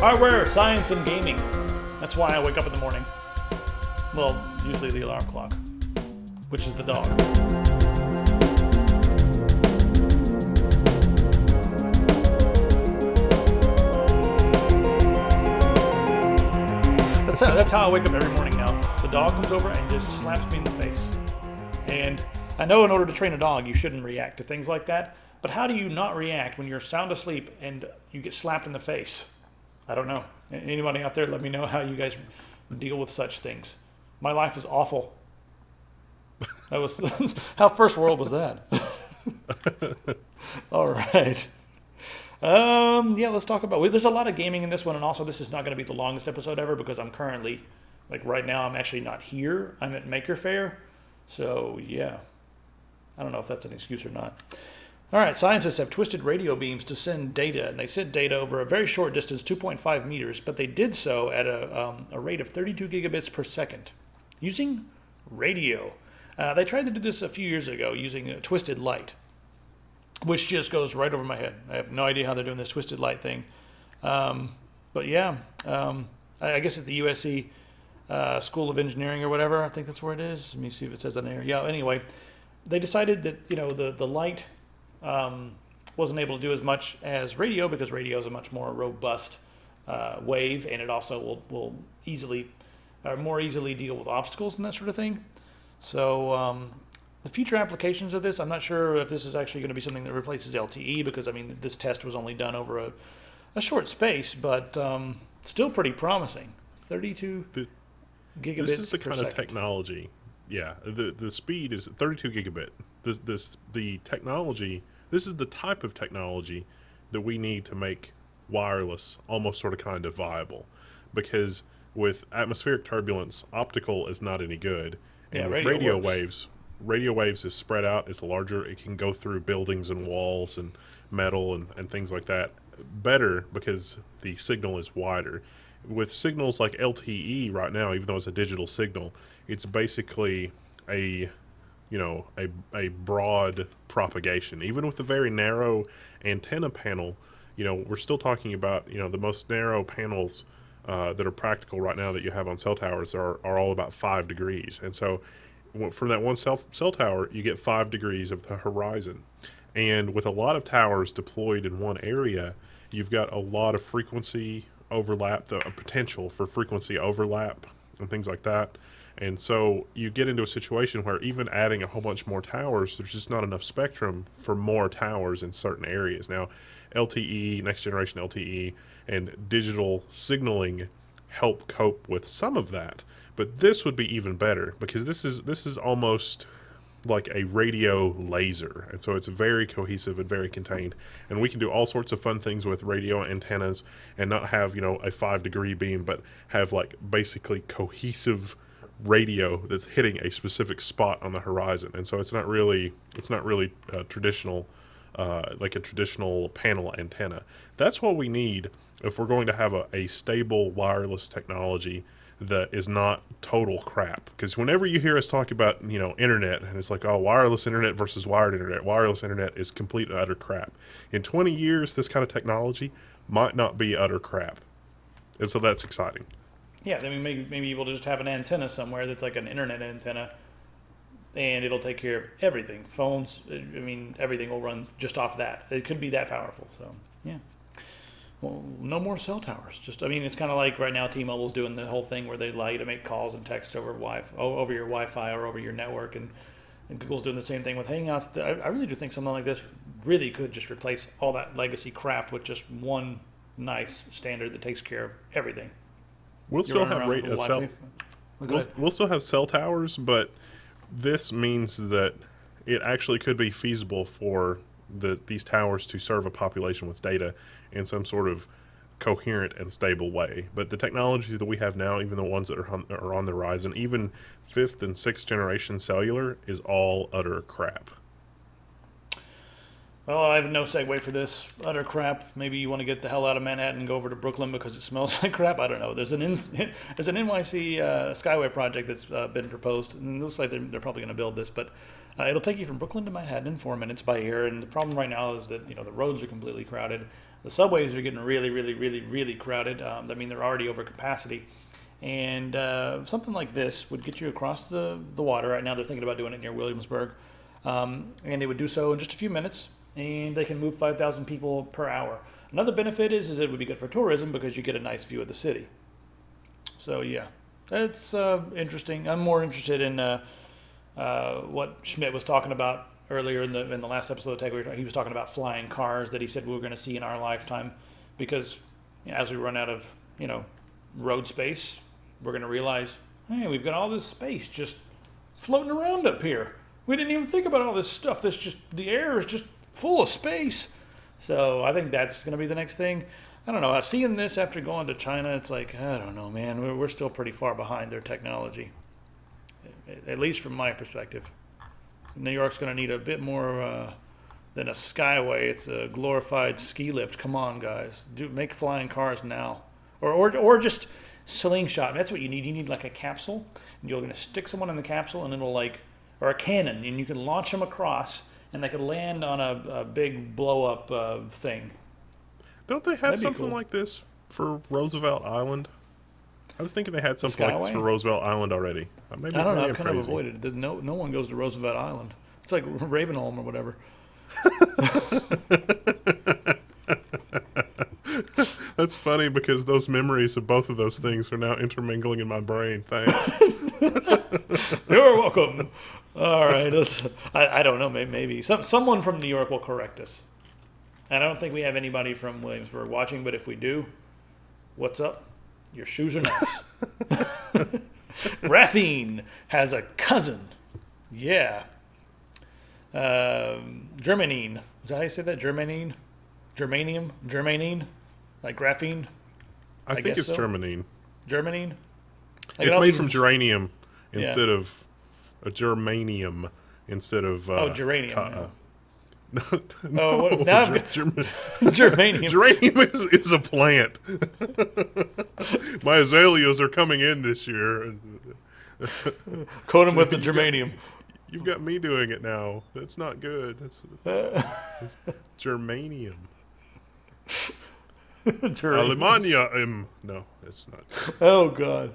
Hardware, science, and gaming. That's why I wake up in the morning. Well, usually the alarm clock, which is the dog. That's how I wake up every morning now. The dog comes over and just slaps me in the face. And I know in order to train a dog, you shouldn't react to things like that. But how do you not react when you're sound asleep and you get slapped in the face? I don't know. Anybody out there, let me know how you guys deal with such things. My life is awful. That was how first world was that? All right. Yeah, let's talk about. There's a lot of gaming in this one, and also this is not going to be the longest episode ever because I'm currently, like right now, I'm actually not here. I'm at Maker Faire, so yeah. I don't know if that's an excuse or not. All right, scientists have twisted radio beams to send data, and they sent data over a very short distance, 2.5 meters, but they did so at a rate of 32 gigabits per second using radio. They tried to do this a few years ago using a twisted light, which just goes right over my head. I have no idea how they're doing this twisted light thing. But yeah, I guess it's the USC School of Engineering or whatever. I think that's where it is. Let me see if it says on there. Yeah, anyway, they decided that, you know, the light wasn't able to do as much as radio because radio is a much more robust wave, and it also will more easily deal with obstacles and that sort of thing. So the future applications of this, I'm not sure if this is actually going to be something that replaces LTE because, I mean, this test was only done over a short space, but still pretty promising. 32 gigabits per second. This is the kind of technology. Yeah, the speed is 32 gigabit. The technology. This is the type of technology that we need to make wireless almost sort of kind of viable, because with atmospheric turbulence, optical is not any good, and with radio waves is spread out. It's larger. It can go through buildings and walls and metal and things like that better because the signal is wider. With signals like LTE right now, even though it's a digital signal, it's basically a broad propagation. Even with the very narrow antenna panel, we're still talking about, the most narrow panels that are practical right now that you have on cell towers are all about 5 degrees. And so from that one cell tower, you get 5 degrees of the horizon. And with a lot of towers deployed in one area, you've got a lot of frequency overlap, the potential for frequency overlap and things like that. And so you get into a situation where even adding a whole bunch more towers, there's just not enough spectrum for more towers in certain areas. Now, LTE, next generation LTE, and digital signaling help cope with some of that. But this would be even better because this is almost like a radio laser. And so it's very cohesive and very contained. And we can do all sorts of fun things with radio antennas and not have, a 5 degree beam, but have like basically cohesive radio that's hitting a specific spot on the horizon. And so it's not really traditional, like a traditional panel antenna. That's what we need if we're going to have a stable wireless technology that is not total crap. Because whenever you hear us talk about, internet, and it's like, oh, wireless internet versus wired internet, wireless internet is complete and utter crap. In 20 years, this kind of technology might not be utter crap. And so that's exciting. Yeah, I mean, maybe you'll just have an antenna somewhere that's like an internet antenna, and it'll take care of everything. Phones, I mean, everything will run just off that. It could be that powerful, so, yeah. Well, no more cell towers. It's kind of like right now T-Mobile's doing the whole thing where they allow you to make calls and text over over your Wi-Fi or over your network, and Google's doing the same thing with Hangouts. I really do think something like this really could just replace all that legacy crap with just one nice standard that takes care of everything. We'll still have cell towers, but this means that it actually could be feasible for these towers to serve a population with data in some sort of coherent and stable way. But the technologies that we have now, even the ones that are on the horizon, even 5th and 6th generation cellular, is all utter crap. Well, I have no segue for this. Utter crap. Maybe you want to get the hell out of Manhattan and go over to Brooklyn because it smells like crap. I don't know. There's an NYC Skyway project that's been proposed, and it looks like they're probably going to build this, but it'll take you from Brooklyn to Manhattan in 4 minutes by air. And the problem right now is that the roads are completely crowded. the subways are getting really, really, really, really crowded. I mean, they're already over capacity. And something like this would get you across the water. Right now they're thinking about doing it near Williamsburg. And they would do so in just a few minutes. And they can move 5,000 people per hour. Another benefit is it would be good for tourism because you get a nice view of the city. So yeah, that's interesting. I'm more interested in what Schmidt was talking about earlier in the last episode of Tech. He was talking about flying cars that he said we were going to see in our lifetime, because as we run out of road space, we're going to realize, hey, we've got all this space just floating around up here. We didn't even think about all this stuff. The air is just full of space. So I think that's going to be the next thing. I don't know. Seeing this after going to China, it's like, I don't know, man. We're still pretty far behind their technology, at least from my perspective. New York's going to need a bit more than a Skyway. It's a glorified ski lift. Come on, guys. Make flying cars now. Or just slingshot. That's what you need. You need like a capsule, and you're going to stick someone in the capsule, and it'll or a cannon, and you can launch them across, and they could land on a big blow-up thing. Don't they have something like this for Roosevelt Island? I was thinking they had something like this for Roosevelt Island already. Maybe, I don't know. I've kind of avoided it. No one goes to Roosevelt Island. It's like Ravenholm or whatever. That's funny because those memories of both of those things are now intermingling in my brain. Thanks. You're welcome. All right. I don't know. Maybe someone from New York will correct us. And I don't think we have anybody from Williamsburg watching, but if we do, what's up? Your shoes are nice. Graphene has a cousin. Yeah. Germanine. Is that how you say that? Germanine? Germanium? Germanine? Like graphene? I think it's so. Germanine. Germanine? It's made from geranium instead of a germanium instead of geranium. Germanium. Geranium is a plant. My azaleas are coming in this year. Coat them with the germanium. You've got me doing it now. That's not good. It's germanium. Alemania. No, it's not. Oh God.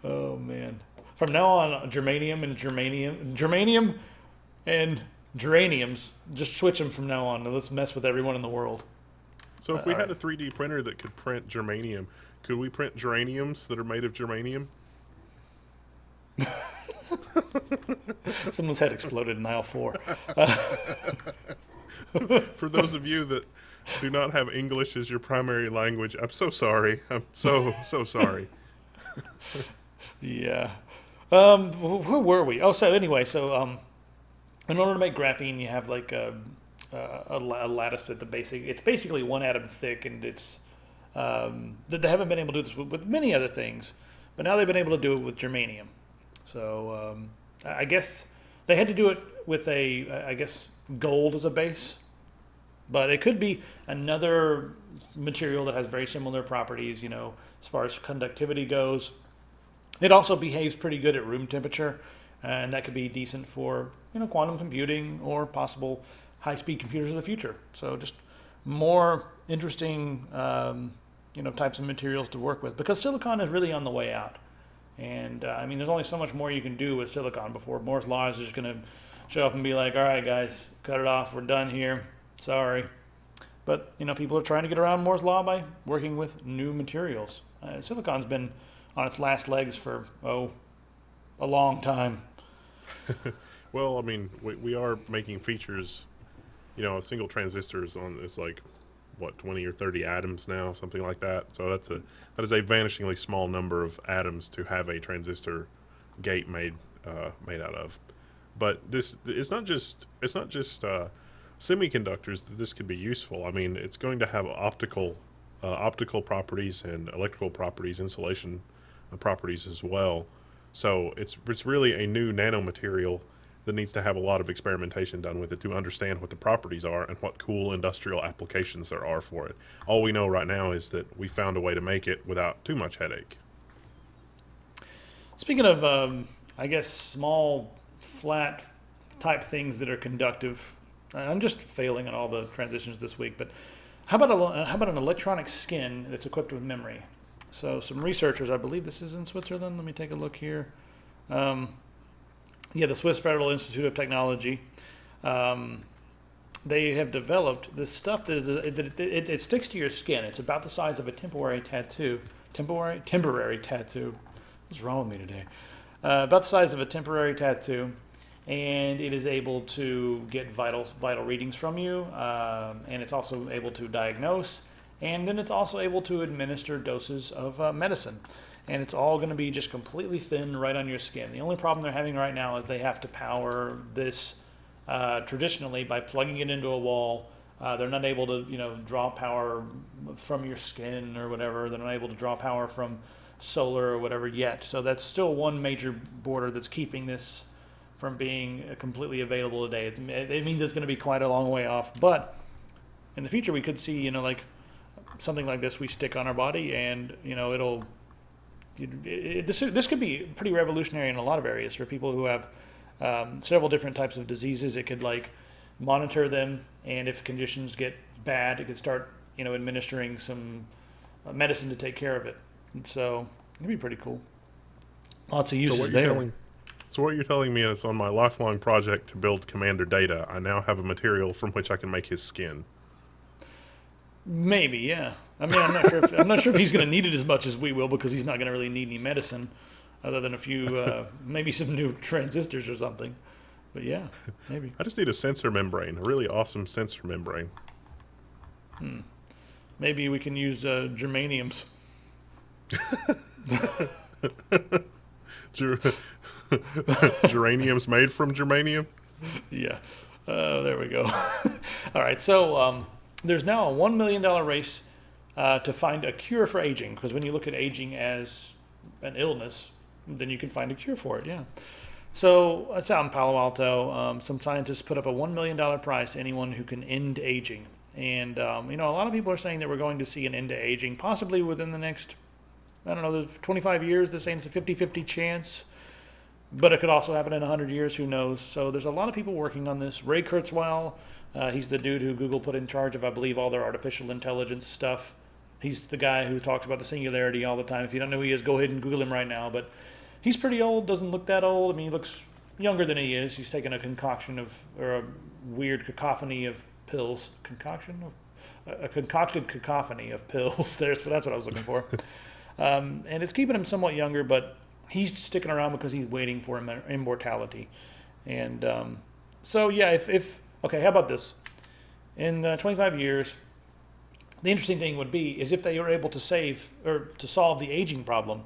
Oh man. From now on, germanium and geraniums. Just switch them from now on. Let's mess with everyone in the world. So if we had a 3D printer that could print germanium, could we print geraniums that are made of germanium? Someone's head exploded in aisle 4. For those of you that do not have English as your primary language, I'm so sorry. I'm so sorry. Yeah. Where were we? Oh, so anyway, in order to make graphene, you have like a lattice at the basic. It's basically one atom thick, and it's they haven't been able to do this with many other things, but now they've been able to do it with germanium. So I guess they had to do it with gold as a base, but it could be another material that has very similar properties. As far as conductivity goes, it also behaves pretty good at room temperature. And that could be decent for, quantum computing or possible high-speed computers of the future. So just more interesting, types of materials to work with, because silicon is really on the way out. And there's only so much more you can do with silicon before Moore's law is just going to show up and be like, all right, guys, cut it off. We're done here. Sorry. But, people are trying to get around Moore's law by working with new materials. Silicon's been on its last legs for, a long time. Well, we are making features, single transistors on this, 20 or 30 atoms now, something like that. So that is a vanishingly small number of atoms to have a transistor gate made out of. But it's not just semiconductors that this could be useful. It's going to have optical properties and electrical properties, insulation properties as well. So it's really a new nanomaterial that needs to have a lot of experimentation done with it to understand what the properties are and what cool industrial applications there are for it. All we know right now is that we found a way to make it without too much headache. Speaking of, small, flat type things that are conductive, I'm just failing on all the transitions this week, but how about an electronic skin that's equipped with memory? So some researchers, I believe this is in Switzerland. Let me take a look here. Yeah, the Swiss Federal Institute of Technology. They have developed this stuff that it sticks to your skin. It's about the size of a temporary tattoo. Temporary tattoo. What's wrong with me today? About the size of a temporary tattoo, and it is able to get vital readings from you, and it's also able to diagnose, and then it's also able to administer doses of medicine. And it's all going to be just completely thin right on your skin. The only problem they're having right now is they have to power this traditionally by plugging it into a wall. They're not able to, draw power from your skin or whatever. They're not able to draw power from solar or whatever yet. So that's still one major border that's keeping this from being completely available today. It means it's going to be quite a long way off. But in the future, we could see, like something like this we stick on our body, and this could be pretty revolutionary in a lot of areas for people who have several different types of diseases. It could monitor them, and if conditions get bad, it could start administering some medicine to take care of it. And so it'd be pretty cool. Lots of uses there. So what you're telling me is, on my lifelong project to build Commander Data, I now have a material from which I can make his skin. Maybe, yeah. I mean, I'm not sure if he's going to need it as much as we will, because he's not going to really need any medicine, other than a few, maybe some new transistors or something. But yeah, maybe. I just need a sensor membrane, a really awesome sensor membrane. Maybe we can use germaniums. Geraniums made from germanium? Yeah. There we go. All right, so there's now a $1 million race to find a cure for aging, because when you look at aging as an illness, then you can find a cure for it, yeah. So it's out in Palo Alto. Some scientists put up a $1 million prize to anyone who can end aging. And, a lot of people are saying that we're going to see an end to aging, possibly within the next, I don't know, there's 25 years. They're saying it's a 50-50 chance. But it could also happen in 100 years, who knows. So there's a lot of people working on this. Ray Kurzweil, he's the dude who Google put in charge of, I believe, all their artificial intelligence stuff. He's the guy who talks about the singularity all the time. If you don't know who he is, go ahead and Google him right now. But he's pretty old, doesn't look that old. I mean, he looks younger than he is. He's taken a a weird cacophony of pills. A concocted cacophony of pills. That's what I was looking for. And it's keeping him somewhat younger, but he's sticking around because he's waiting for immortality. And so, yeah, okay, how about this? In 25 years, the interesting thing would be is if they were able to solve the aging problem,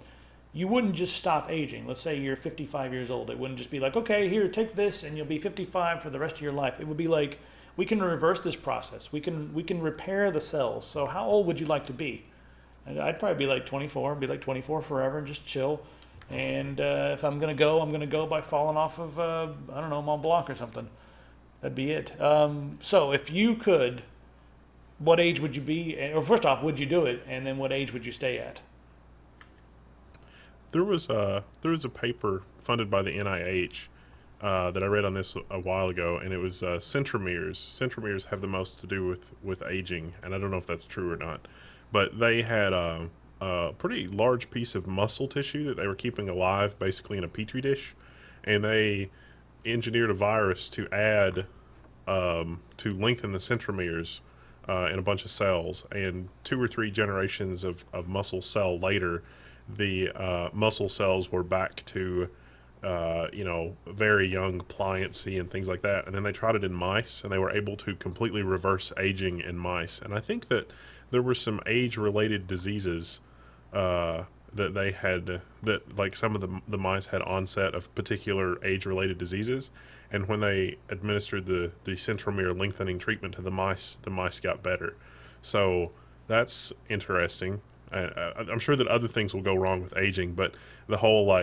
you wouldn't just stop aging. Let's say you're 55 years old. It wouldn't just be like, okay, here, take this, and you'll be 55 for the rest of your life. It would be like, we can reverse this process. We can repair the cells. So how old would you like to be? I'd probably be like 24, be like 24 forever and just chill. And if I'm going to go by falling off of, I don't know, Mont Blanc or something. That'd be it. So if you could, what age would you be? Or first off, would you do it? And then what age would you stay at? There was a paper funded by the NIH that I read on this a while ago, and it was centromeres. Centromeres have the most to do with aging, and I don't know if that's true or not. But they had a pretty large piece of muscle tissue that they were keeping alive, basically in a petri dish, and they engineered a virus to add to lengthen the centromeres in a bunch of cells. And 2 or 3 generations of muscle cell later, the muscle cells were back to very young pliancy and things like that. And then they tried it in mice, and they were able to completely reverse aging in mice. And I think that there were some age-related diseases that they had, that like some of the mice had onset of particular age-related diseases, and when they administered the centromere lengthening treatment to the mice got better. So that's interesting. I'm sure that other things will go wrong with aging, but the whole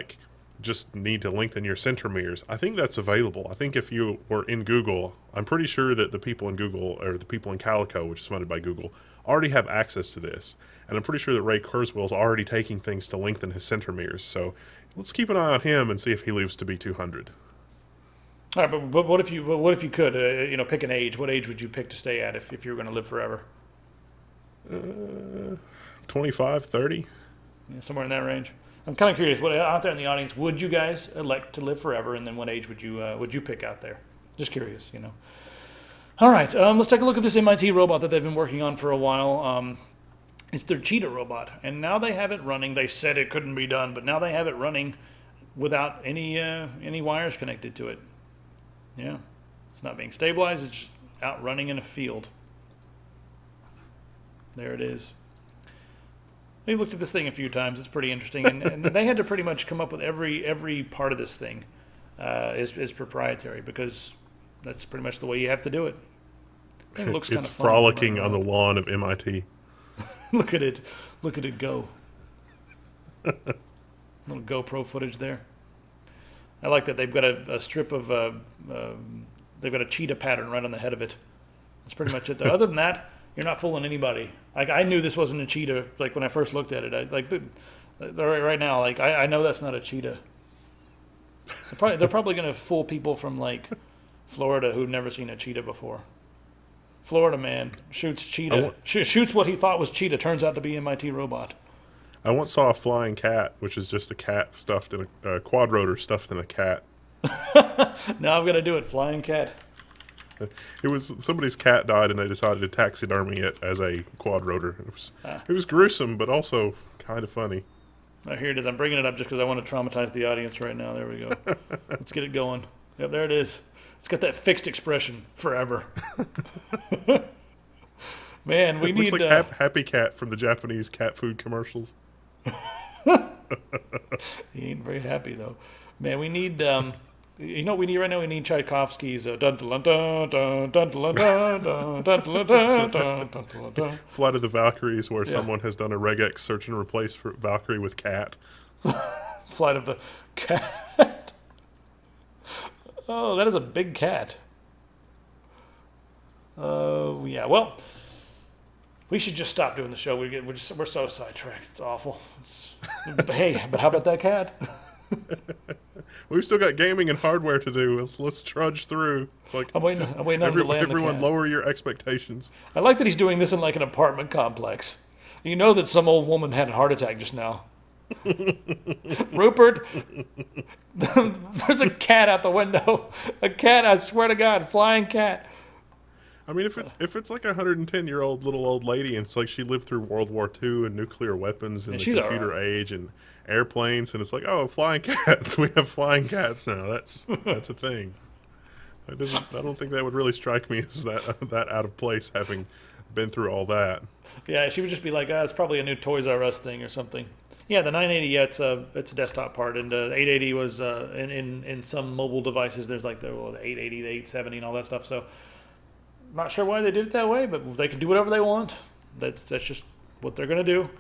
just need to lengthen your centromeres, I think that's available. I think if you were in Google, I'm pretty sure that the people in Google, or the people in Calico, which is funded by Google, already have access to this. And I'm pretty sure that Ray Kurzweil's already taking things to lengthen his centromeres. So let's keep an eye on him and see if he lives to be 200. All right, but what if you could, pick an age? What age would you pick to stay at if you were going to live forever? 25, 30. Yeah, somewhere in that range. I'm kind of curious. What out there in the audience? Would you guys elect to live forever? And then what age would you pick out there? Just curious, you know. All right, let's take a look at this MIT robot that they've been working on for a while. It's their Cheetah Robot, and now they have it running. They said it couldn't be done, but now they have it running without any wires connected to it. Yeah, it's not being stabilized. It's just out running in a field. There it is. We've looked at this thing a few times. It's pretty interesting, and they had to pretty much come up with every part of this thing is proprietary, because that's pretty much the way you have to do it. I think it looks kind of fun. It's frolicking on the lawn of MIT. Look at it go. Little GoPro footage there. I like that they've got a strip of they've got a cheetah pattern right on the head of it. That's pretty much it. Though. Other than that, you're not fooling anybody. Like, I knew this wasn't a cheetah. Like, when I first looked at it, right now, like, I know that's not a cheetah. They're probably going to fool people from like Florida who've never seen a cheetah before. Florida man shoots cheetah. Shoots what he thought was cheetah. Turns out to be MIT robot. I once saw a flying cat, which is just a cat stuffed in a quadrotor stuffed in a cat. Now I've got to do it. Flying cat. It was somebody's cat died, and they decided to taxidermy it as a quadrotor. It was gruesome, but also kind of funny. Oh, here it is. I'm bringing it up just because I want to traumatize the audience right now. There we go. Let's get it going. Yep, there it is. It's got that fixed expression forever. Man, we need... Looks like Happy Cat from the Japanese cat food commercials. He ain't very happy, though. Man, we need... you know what we need right now? We need Tchaikovsky's dun dun dun dun dun dun dun dun dun dun dun. Flight of the Valkyries, where someone has done a regex search and replace for Valkyrie with cat. Flight of the cat. Oh, that is a big cat. Yeah. Well, we should just stop doing the show. We're so sidetracked. It's awful. Hey, but how about that cat? We've still got gaming and hardware to do. Let's trudge through. It's like I'm waiting on him to land everyone the cat. Lower your expectations. I like that he's doing this in like an apartment complex. You know that some old woman had a heart attack just now. Rupert, there's a cat out the window. A cat, I swear to God, flying cat. I mean, if it's like a 110-year-old little old lady, and it's like she lived through World War II and nuclear weapons and the computer age and airplanes, and it's like, oh, flying cats. We have flying cats now. That's a thing. I don't think that would really strike me as that out of place, having been through all that. Yeah, she would just be like, it's probably a new Toys R Us thing or something. Yeah, the 980, yeah, it's a desktop part, and the 880 was in some mobile devices. There's like the 880, the 870, and all that stuff. So, not sure why they did it that way, but they can do whatever they want. That's just what they're gonna do.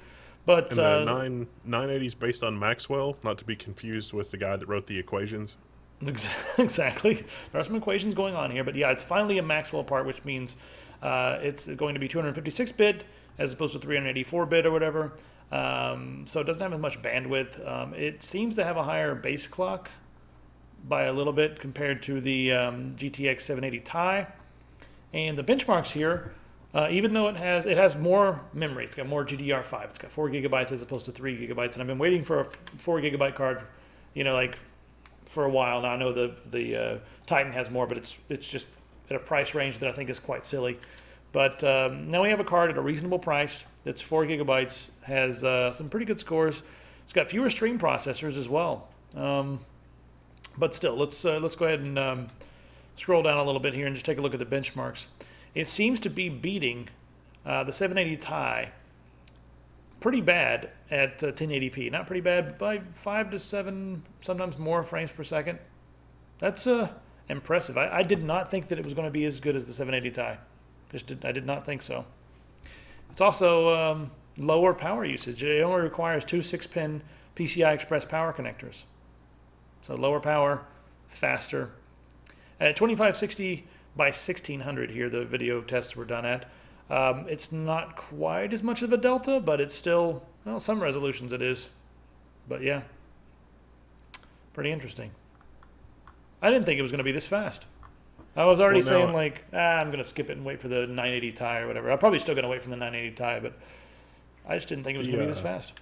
But and the 980 is based on Maxwell, not to be confused with the guy that wrote the equations. Exactly. There are some equations going on here, but yeah, it's finally a Maxwell part, which means it's going to be 256-bit as opposed to 384-bit or whatever. So it doesn't have as much bandwidth. It seems to have a higher base clock by a little bit compared to the GTX 780 Ti. And the benchmarks here, even though it has more memory, it's got more GDDR5. It's got 4 gigabytes as opposed to 3 gigabytes. And I've been waiting for a 4 gigabyte card, like for a while now. I know the Titan has more, but it's just at a price range that I think is quite silly. But now we have a card at a reasonable price that's 4 gigabytes, has some pretty good scores. It's got fewer stream processors as well. But still, let's go ahead and scroll down a little bit here and just take a look at the benchmarks. It seems to be beating the 780 Ti pretty bad at 1080p. Not pretty bad, by 5 to 7, sometimes more frames per second. That's impressive. I did not think that it was going to be as good as the 780 Ti. I did not think so. It's also lower power usage. It only requires 2 6-pin PCI Express power connectors. So lower power, faster. At 2560 by 1600 here, the video tests were done at. It's not quite as much of a delta, but it's still, well, some resolutions it is. But yeah, pretty interesting. I didn't think it was going to be this fast. I was already Well, saying now, like, I'm gonna skip it and wait for the 980 Ti or whatever. I'm probably still gonna wait for the 980 Ti, but I just didn't think it was the gonna be this fast.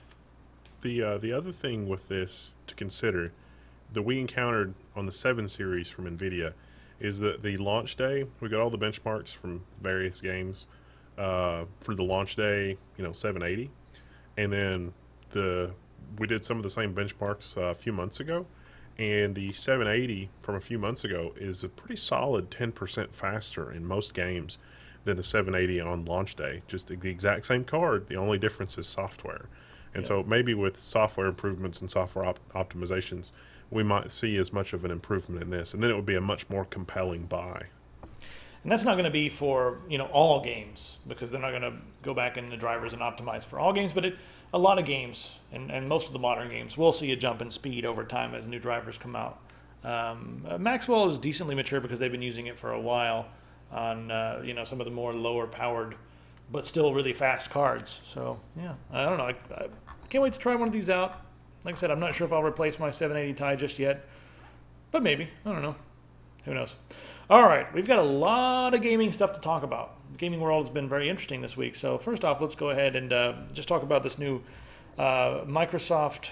the other thing with this to consider that we encountered on the 7 series from NVIDIA is that the launch day, we got all the benchmarks from various games for the launch day, 780. And then we did some of the same benchmarks a few months ago. And the 780 from a few months ago is a pretty solid 10% faster in most games than the 780 on launch day. Just the exact same card, the only difference is software. And so maybe with software improvements and software optimizations, we might see as much of an improvement in this, and then it would be a much more compelling buy. And that's not going to be for all games, because they're not going to go back in the drivers and optimize for all games. But a lot of games and most of the modern games will see a jump in speed over time as new drivers come out. Maxwell is decently mature because they've been using it for a while on some of the more lower powered but still really fast cards. So yeah, I don't know. I can't wait to try one of these out. Like I said, I'm not sure if I'll replace my 780 Ti just yet, but maybe. I don't know. Who knows? All right, we've got a lot of gaming stuff to talk about. The gaming world has been very interesting this week. So first off, let's go ahead and just talk about this new Microsoft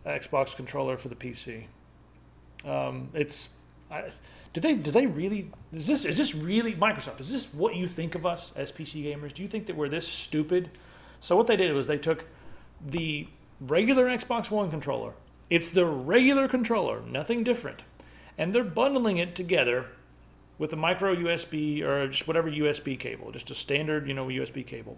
Xbox controller for the PC. Do they really? Is this really Microsoft? Is this what you think of us as PC gamers? Do you think that we're this stupid? So what they did was they took the regular Xbox One controller. It's the regular controller, nothing different. And they're bundling it together with a micro USB or just whatever USB cable, just a standard, USB cable.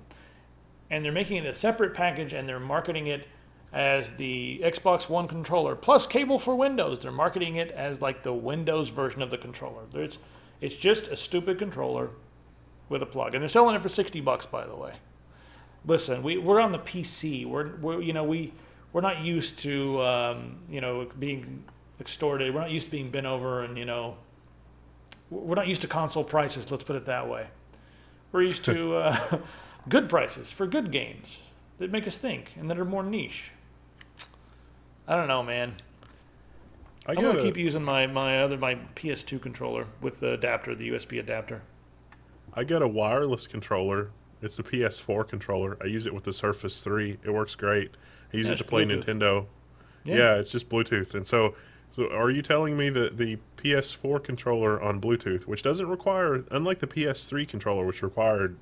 And they're making it a separate package, and they're marketing it as the Xbox One controller plus cable for Windows. They're marketing it as like the Windows version of the controller. It's just a stupid controller with a plug, and they're selling it for $60, by the way. Listen, we're on the PC. We're not used to being extorted. We're not used to being bent over, and we're not used to console prices. Let's put it that way. We're used to good prices for good games that make us think and that are more niche. I don't know, man. I'm gonna keep using my PS2 controller with the adapter, the USB adapter. I got a wireless controller. It's a PS4 controller. I use it with the Surface 3. It works great. I use it to play Bluetooth. Nintendo. Yeah, it's just Bluetooth. And so are you telling me that the PS4 controller on Bluetooth, which doesn't require, unlike the PS3 controller, which required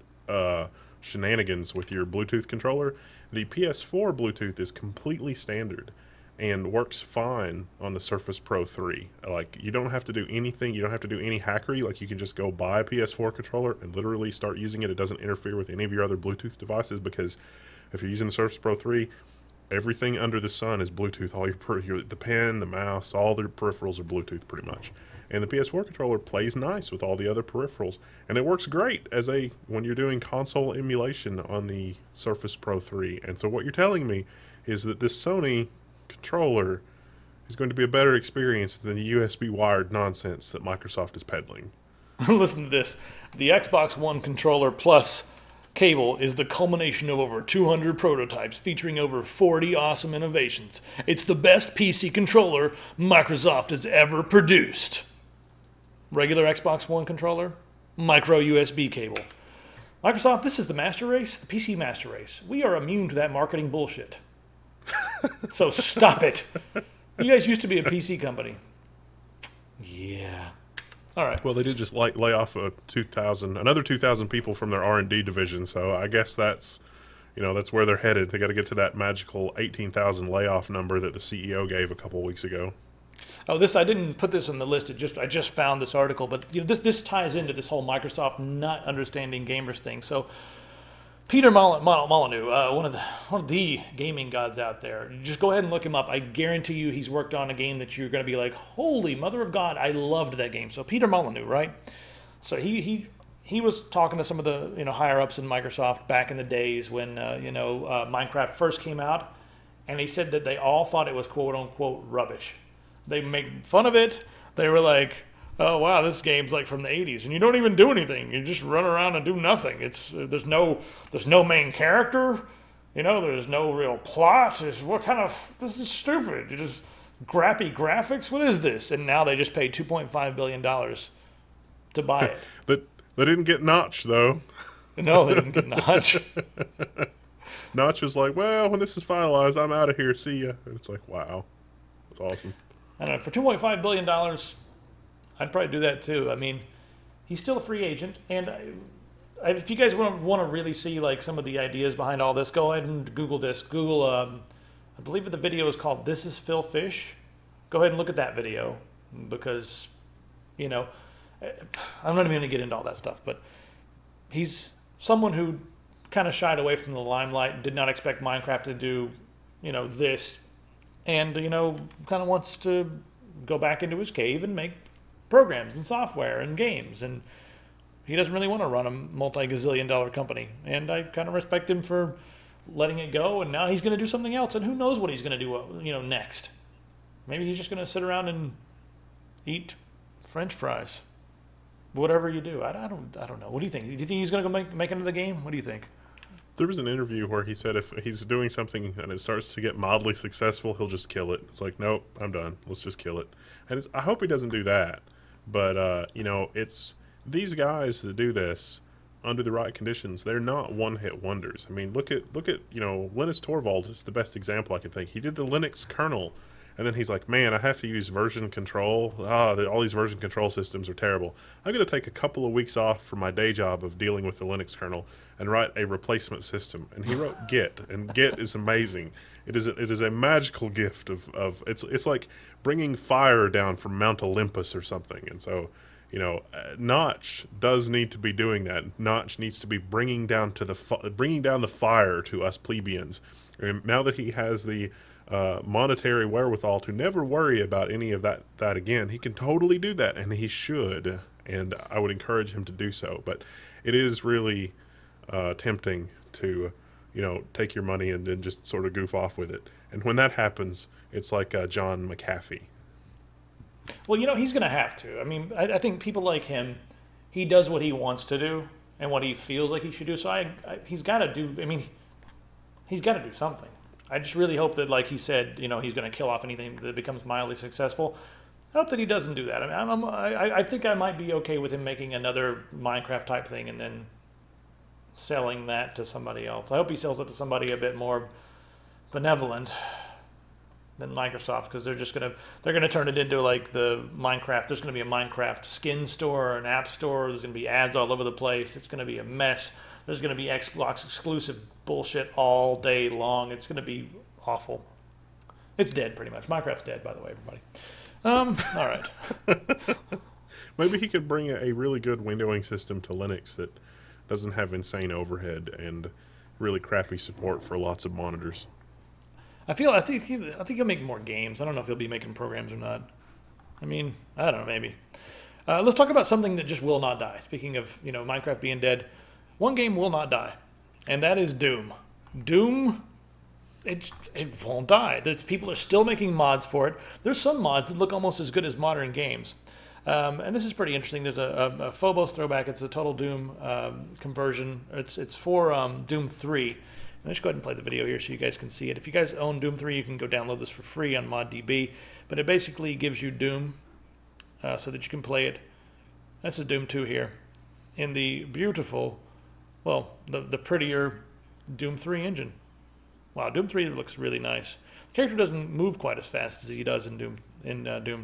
shenanigans with your Bluetooth controller, the PS4 Bluetooth is completely standard and works fine on the Surface Pro 3. Like, you don't have to do anything. You don't have to do any hackery. Like, you can just go buy a PS4 controller and literally start using it. It doesn't interfere with any of your other Bluetooth devices, because if you're using the Surface Pro 3, everything under the sun is Bluetooth. All the pen, the mouse, all the peripherals are Bluetooth pretty much. And the PS4 controller plays nice with all the other peripherals, and it works great when you're doing console emulation on the Surface Pro 3. And so what you're telling me is that this Sony controller is going to be a better experience than the USB wired nonsense that Microsoft is peddling. Listen to this. The Xbox One controller plus cable is the culmination of over 200 prototypes featuring over 40 awesome innovations. It's the best PC controller Microsoft has ever produced. Regular Xbox One controller, micro USB cable. Microsoft, this is the master race, the PC master race. We are immune to that marketing bullshit. So stop it. You guys used to be a PC company. Yeah. All right. Well, they did just lay off another 2,000 people from their R&D division. So I guess that's where they're headed. They got to get to that magical 18,000 layoff number that the CEO gave a couple weeks ago. Oh, I didn't put this on the list. I just found this article, but this ties into this whole Microsoft not understanding gamers thing. So Peter Molyneux, one of the gaming gods out there. Just go ahead and look him up. I guarantee you he's worked on a game that you're going to be like, holy mother of God, I loved that game. So Peter Molyneux, right? So he was talking to some of the higher ups in Microsoft back in the days when Minecraft first came out, and he said that they all thought it was quote unquote rubbish. They made fun of it. They were like, oh wow, this game's like from the 80s, and you don't even do anything. You just run around and do nothing. There's no main character, there's no real plot. This is stupid. You just grappy graphics. What is this? And now they just paid $2.5 billion to to buy it. They didn't get Notch, though. No, they didn't get Notch. Notch was like, well, when this is finalized, I'm out of here. See ya. And it's like, wow. That's awesome. I don't know. For $2.5 billion, I'd probably do that too. I mean, he's still a free agent. And if you guys want to really see like some of the ideas behind all this, go ahead and Google this. Google, I believe the video is called This is Phil Fish. Go ahead and look at that video because, you know, I'm not even going to get into all that stuff, but he's someone who kind of shied away from the limelight and did not expect Minecraft to do, you know, this. And, you know, kind of wants to go back into his cave and make programs and software and games. And he doesn't really want to run a multi-gazillion-dollar company. And I kind of respect him for letting it go. And now he's going to do something else. And who knows what he's going to do, you know, next. Maybe he's just going to sit around and eat French fries. Whatever you do. I don't know. What do you think? Do you think he's going to go make another game? What do you think? There was an interview where he said if he's doing something and it starts to get mildly successful, he'll just kill it. It's like, nope, I'm done. Let's just kill it. And I hope he doesn't do that. But, you know, it's these guys that do this under the right conditions. They're not one-hit wonders. I mean, look at you know, Linus Torvalds is the best example I can think. He did the Linux kernel. And then he's like, man, I have to use version control. All these version control systems are terrible. I'm going to take a couple of weeks off from my day job of dealing with the Linux kernel and write a replacement system. And he wrote Git, and Git is amazing. It is a magical gift of it's like bringing fire down from Mount Olympus or something. And so, you know, Notch does need to be doing that. Notch needs to be bringing down the fire to us plebeians. And now that he has the monetary wherewithal to never worry about any of that again, he can totally do that, and he should, and I would encourage him to do so. But it is really tempting to, you know, take your money and then just sort of goof off with it. And when that happens, it's like John McAfee. Well, you know, he's going to have to. I mean, I think people like him, he does what he wants to do and what he feels like he should do. So he's got to do. I mean, he's got to do something. I just really hope that, like he said, you know, he's going to kill off anything that becomes mildly successful. I hope that he doesn't do that. I mean, I think I might be okay with him making another Minecraft type thing and then selling that to somebody else. I hope he sells it to somebody a bit more benevolent than Microsoft, because they're gonna turn it into like the Minecraft. There's gonna be a Minecraft skin store, an app store. There's gonna be ads all over the place. It's gonna be a mess. There's going to be Xbox exclusive bullshit all day long. It's going to be awful. It's dead, pretty much. Minecraft's dead, by the way, everybody. All right. Maybe he could bring a really good windowing system to Linux that doesn't have insane overhead and really crappy support for lots of monitors. I think he'll make more games. I don't know if he'll be making programs or not. I mean, I don't know, maybe. Let's talk about something that just will not die. Speaking of, you know, Minecraft being dead, one game will not die, and that is Doom. Doom, it won't die. People are still making mods for it. There's some mods that look almost as good as modern games. And this is pretty interesting. There's a Phobos throwback. It's a Total Doom conversion. It's for Doom 3. Let's go ahead and play the video here so you guys can see it. If you guys own Doom 3, you can go download this for free on ModDB. But it basically gives you Doom so that you can play it. This is Doom 2 here in the beautiful, well, the prettier Doom 3 engine. Wow, Doom 3 looks really nice. The character doesn't move quite as fast as he does in Doom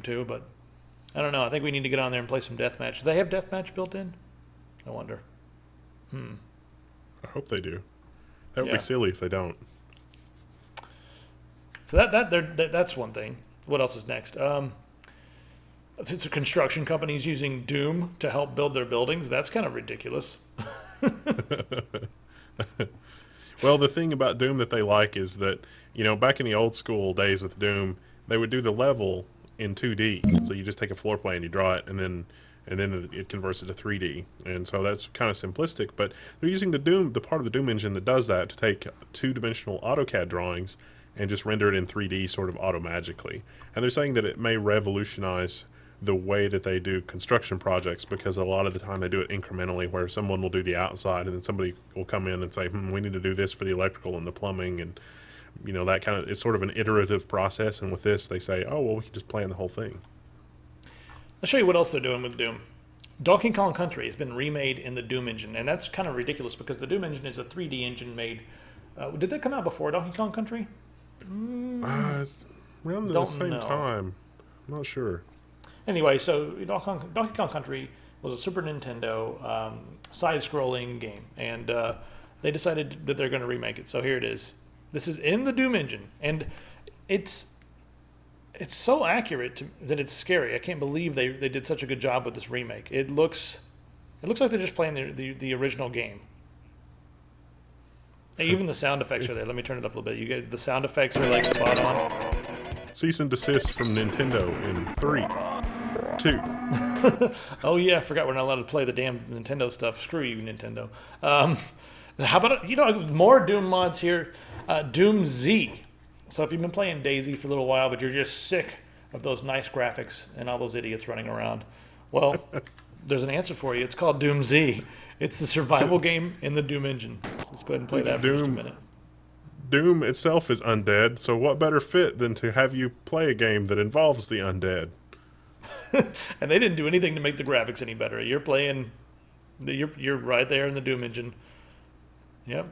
2, but I don't know. I think we need to get on there and play some deathmatch. Do they have deathmatch built in? I wonder. I hope they do. That would be silly if they don't. So that's one thing. What else is next? It's construction companies using Doom to help build their buildings. That's kind of ridiculous. Well, the thing about Doom that they like is that, you know, back in the old school days with Doom, they would do the level in 2D. So you just take a floor plan, you draw it, and then it converts it to 3D. And so that's kind of simplistic, but they're using the part of the Doom engine that does that to take two-dimensional AutoCAD drawings and just render it in 3D sort of automagically. And they're saying that it may revolutionize the way that they do construction projects, because a lot of the time they do it incrementally, where someone will do the outside and then somebody will come in and say, we need to do this for the electrical and the plumbing, and you know, that kind of, it's sort of an iterative process. And with this they say, oh well, we can just plan the whole thing. I'll show you what else they're doing with Doom. Donkey Kong Country has been remade in the Doom engine, and that's kind of ridiculous because the Doom engine is a 3D engine made. Did that come out before Donkey Kong Country? It's around the same time. I'm not sure. Anyway, so Donkey Kong Country was a Super Nintendo side-scrolling game, and they decided that they're going to remake it. So here it is. This is in the Doom engine, and it's so accurate that it's scary. I can't believe they did such a good job with this remake. It looks like they're just playing the original game. And even the sound effects are there. Let me turn it up a little bit. You guys, the sound effects are like spot on. Cease and desist from Nintendo in 3, 2. Oh yeah, I forgot we're not allowed to play the damn Nintendo stuff. Screw you, Nintendo. How about more Doom mods here? Doom Z. So if you've been playing Daisy for a little while, but you're just sick of those nice graphics and all those idiots running around, well, there's an answer for you. It's called Doom Z. It's the survival game in the Doom engine. Let's go ahead and play that for just a minute. Doom itself is undead, so what better fit than to have you play a game that involves the undead? And they didn't do anything to make the graphics any better. You're playing, you're right there in the Doom engine. Yep.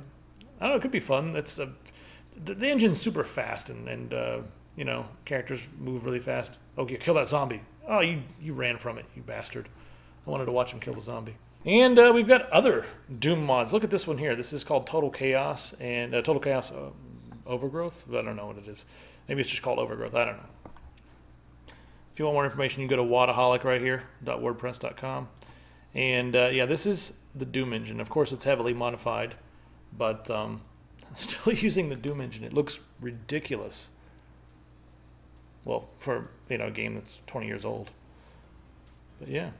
I don't know, it could be fun. The engine's super fast, and you know, characters move really fast. Okay, kill that zombie. Oh, you ran from it, you bastard. I wanted to watch him kill the zombie. And we've got other Doom mods. Look at this one here. This is called Total Chaos, and Total Chaos Overgrowth? I don't know what it is. Maybe it's just called Overgrowth. I don't know. If you want more information, you can go to Wadaholic right here, .wordpress.com. And yeah, this is the Doom engine. Of course, it's heavily modified, but still using the Doom engine. It looks ridiculous. Well, for a game that's 20 years old. But yeah.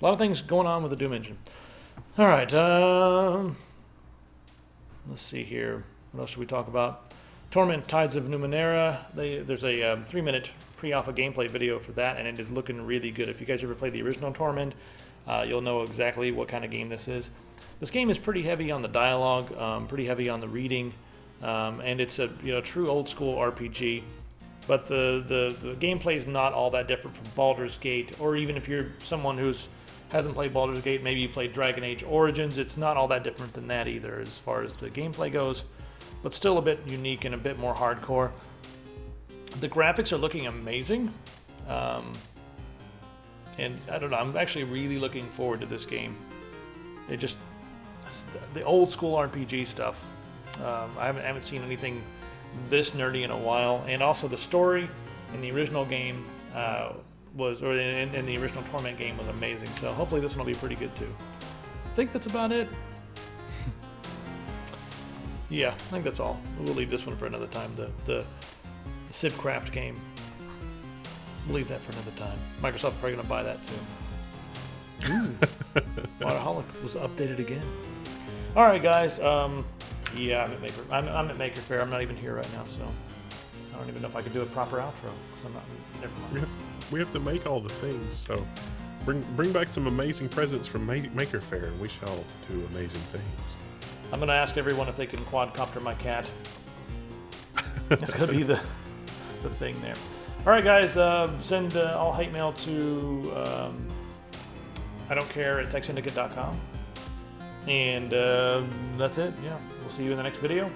A lot of things going on with the Doom engine. All right. Let's see here. What else should we talk about? Torment Tides of Numenera. There's a 3-minute pre-alpha gameplay video for that, and it is looking really good. If you guys ever played the original Torment, you'll know exactly what kind of game this is. This game is pretty heavy on the dialogue, pretty heavy on the reading, and it's a true old school RPG. But the gameplay is not all that different from Baldur's Gate, or even if you're someone who's hasn't played Baldur's Gate, maybe you played Dragon Age Origins, it's not all that different than that either as far as the gameplay goes, but still a bit unique and a bit more hardcore. The graphics are looking amazing, and I don't know, I'm actually really looking forward to this game. The old school RPG stuff, I haven't seen anything this nerdy in a while, and also the story in the original game in the original Torment game was amazing, so hopefully this one will be pretty good too. I think that's about it. Yeah, I think that's all. We'll leave this one for another time. The Civcraft game. We'll leave that for another time. Microsoft's probably going to buy that too. Ooh. Waterholic was updated again. All right, guys. Yeah, I'm at Maker Faire. I'm not even here right now, so I don't even know if I could do a proper outro. 'Cause I'm not. Never mind. We have to make all the things, so bring back some amazing presents from Maker Faire, and we shall do amazing things. I'm going to ask everyone if they can quadcopter my cat. That's going to be the thing there. All right, guys, send all hate mail to I don't care at techsyndicate.com. And that's it. Yeah, we'll see you in the next video.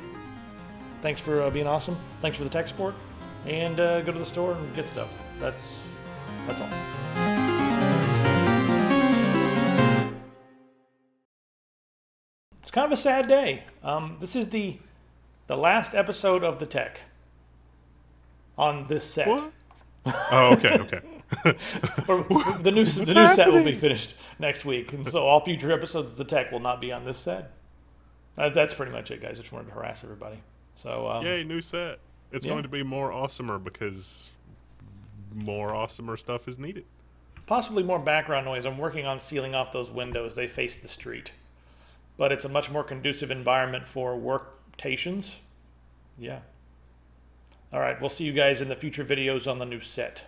Thanks for being awesome. Thanks for the tech support. And go to the store and get stuff. That's all. It's kind of a sad day. This is the last episode of the tech on this set. What? Oh, okay. The new set will be finished next week, and so all future episodes of the tech will not be on this set. That's pretty much it, guys. I just wanted to harass everybody. So yay, new set. It's going to be more awesomer because more awesomer stuff is needed. Possibly more background noise. I'm working on sealing off those windows. They face the street. But it's a much more conducive environment for worktations. Yeah. All right, we'll see you guys in the future videos on the new set.